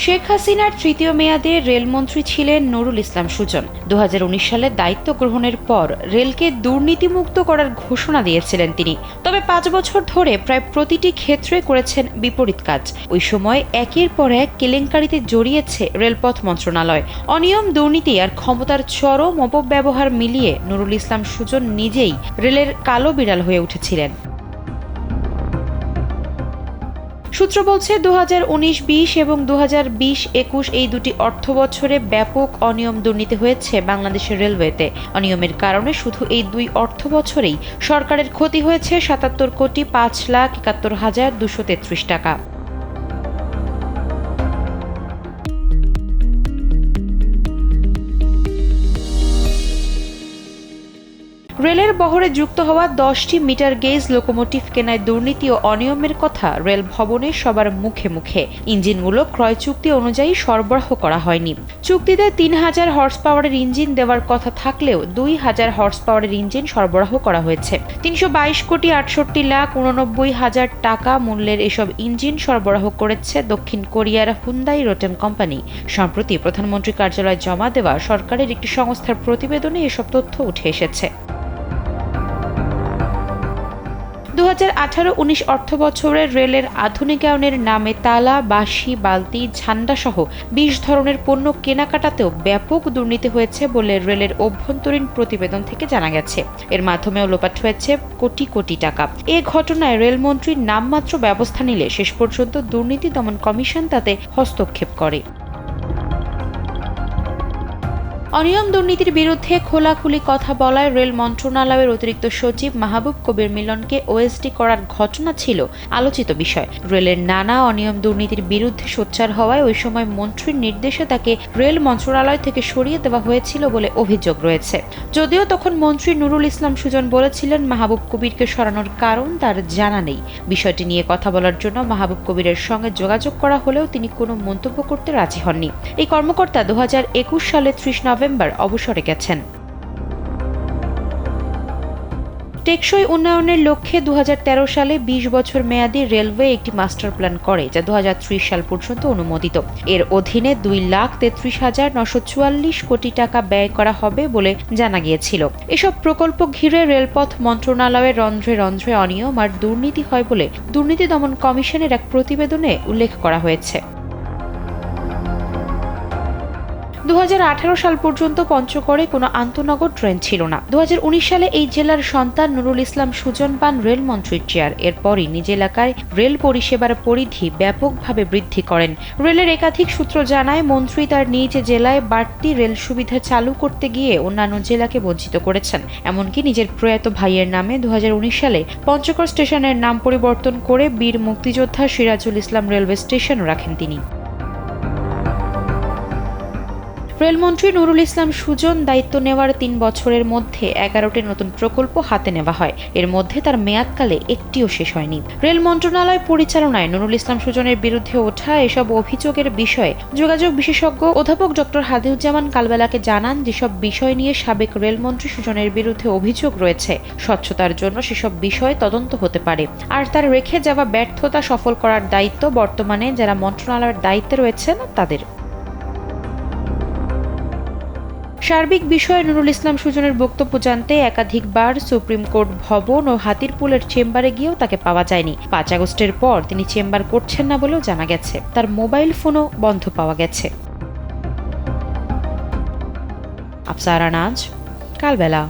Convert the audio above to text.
শেখ হাসিনার তৃতীয় মেয়াদে রেলমন্ত্রী ছিলেন নুরুল ইসলাম সুজন। ২০১৯ সালে দায়িত্ব গ্রহণের পর রেলকে দুর্নীতিমুক্ত করার ঘোষণা দিয়েছিলেন তিনি। তবে ৫ বছর ধরে প্রায় প্রতিটি ক্ষেত্রে করেছেন বিপরীত কাজ। ওই সময় একের পর এক কেলেঙ্কারিতে জড়িয়েছে রেলপথ মন্ত্রণালয়। অনিয়ম, দুর্নীতি আর ক্ষমতার চরম অপব্যবহার মিলিয়ে নুরুল ইসলাম সুজন নিজেই রেলের কালো বিড়াল হয়ে উঠেছিলেন। সূত্র বলছে ২০১৯-২০ এবং ২০২০-২১ এই দুটি অর্থবছরে ব্যাপক অনিয়ম দুর্নীতি হয়েছে বাংলাদেশের রেলওয়েতে। অনিয়মের কারণে শুধু এই দুই অর্থবছরেই সরকারের ক্ষতি হয়েছে ৭৭,৫,৭১,২৩৩ টাকা। রেলের বহরে যুক্ত হওয়া ১০টি মিটার গেজ লোকোমোটিভ কেনায় দুর্নীতি ও অনিয়মের কথা রেল ভবনে সবার মুখে মুখে। ইঞ্জিনগুলো ক্রয় চুক্তি অনুযায়ী সরবরাহ করা হয়নি। চুক্তিতে ৩,০০০ হর্স পাওয়ারের ইঞ্জিন দেওয়ার কথা থাকলেও ২,০০০ হর্স পাওয়ারের ইঞ্জিন সরবরাহ করা হয়েছে। ৩২,৬৮,৬৯,০০০ টাকা মূল্যের এসব ইঞ্জিন সরবরাহ করেছে দক্ষিণ কোরিয়ার হুন্দাই রোটেম কোম্পানি। সম্প্রতি প্রধানমন্ত্রী কার্যালয়ে জমা দেওয়া সরকারের একটি সংস্থার প্রতিবেদনে এসব তথ্য উঠে এসেছে। ২০১৮-১৯ অর্থবছরে রেলের আধুনিকায়নের নামে তালা, বাঁশি, বালতি, ঝান্ডাসহ ২০ ধরনের পণ্য কেনাকাটাতেও ব্যাপক দুর্নীতি হয়েছে বলে রেলের অভ্যন্তরীণ প্রতিবেদন থেকে জানা গেছে। এর মাধ্যমেও লোপাট হয়েছে কোটি কোটি টাকা। এ ঘটনায় রেলমন্ত্রীর নামমাত্র ব্যবস্থা নিলে শেষ পর্যন্ত দুর্নীতি দমন কমিশন তাতে হস্তক্ষেপ করে। অনিয়ম দুর্নীতির বিরুদ্ধে খোলাখুলি কথা বলায় রেল মন্ত্রণালয়ের অতিরিক্ত সচিব মাহবুব কবির মিলনকে ওএসডি করার ঘটনা ছিল আলোচিত বিষয়। রেলের নানা অনিয়ম দুর্নীতির বিরুদ্ধে সোচ্চার হওয়ায় ওই সময় মন্ত্রীর নির্দেশে তাকে রেল মন্ত্রণালয় থেকে সরিয়ে দেওয়া হয়েছিল বলে অভিযোগ রয়েছে। যদিও তখন মন্ত্রী নুরুল ইসলাম সুজন বলেছিলেন মাহবুব কবিরকে সরানোর কারণ তার জানা নেই। বিষয়টি নিয়ে কথা বলার জন্য মাহবুব কবিরের সঙ্গে যোগাযোগ করা হলেও তিনি কোনো মন্তব্য করতে রাজি হননি। এই কর্মকর্তা ২০২১ সালে ৩০ নভেম্বর অবসরে গেছেন। টেকসই উন্নয়নের লক্ষ্যে ২০১৩ সালে ২০ বছর মেয়াদী রেলওয়ে একটি মাস্টার প্ল্যান করে, যা ২০৩০ সাল পর্যন্ত অনুমোদিত। এর অধীনে ২,৩৩,৯৪৪ কোটি টাকা ব্যয় করা হবে বলে জানা গিয়েছিল। এসব প্রকল্প ঘিরে রেলপথ মন্ত্রণালয়ের রন্ধ্রে রন্ধ্রে অনিয়ম আর দুর্নীতি হয় বলে দুর্নীতি দমন কমিশনের এক প্রতিবেদনে উল্লেখ করা হয়েছে। ২০১৮ সাল পর্যন্ত পঞ্চগড়ে কোনো আন্তনগর ট্রেন ছিল না। ২০১৯ সালে এই জেলার সন্তান নুরুল ইসলাম সুজন পান রেলমন্ত্রীর চেয়ার। এরপরই নিজ এলাকায় রেল পরিষেবার পরিধি ব্যাপকভাবে বৃদ্ধি করেন। রেলের একাধিক সূত্র জানায়, মন্ত্রী তার নিজ জেলায় বাড়তি রেল সুবিধা চালু করতে গিয়ে অন্যান্য জেলাকে বঞ্চিত করেছেন। এমনকি নিজের প্রয়াত ভাইয়ের নামে ২০১৯ সালে পঞ্চগড় স্টেশনের নাম পরিবর্তন করে বীর মুক্তিযোদ্ধা সিরাজুল ইসলাম রেলওয়ে স্টেশনও রাখেন তিনি। রেলমন্ত্রী নুরুল ইসলাম সুজন দায়িত্ব নেওয়ার ৩ বছরের মধ্যে ১১টি নতুন প্রকল্প হাতে নেওয়া হয়। এর মধ্যে তার মেয়াদকালে একটিও শেষ হয়নি। রেল মন্ত্রণালয় পরিচালনায় নুরুল ইসলাম সুজনের বিরুদ্ধে ওঠা এসব অভিযোগের বিষয়ে যোগাযোগ বিশেষজ্ঞ অধ্যাপক ডক্টর হাদিউজ্জামান কালবেলাকে জানান, যেসব বিষয় নিয়ে সাবেক রেলমন্ত্রী সুজনের বিরুদ্ধে অভিযোগ রয়েছে, স্বচ্ছতার জন্য সেসব বিষয় তদন্ত হতে পারে। আর তার রেখে যাওয়া ব্যর্থতা সফল করার দায়িত্ব বর্তমানে যারা মন্ত্রণালয়ের দায়িত্বে রয়েছেন তাদের। সার্বিক বিষয়ে নুরুল ইসলাম সুজনের বক্তব্য জানতে একাধিকবার সুপ্রিম কোর্ট ভবন ও হাতিরপুলের চেম্বারে গিয়েও তাকে পাওয়া যায়নি। ৫ আগস্টের পর তিনি চেম্বার করছেন না বলেও জানা গেছে। তার মোবাইল ফোনও বন্ধ পাওয়া গেছে। আফসারা নাজ, কালবেলা।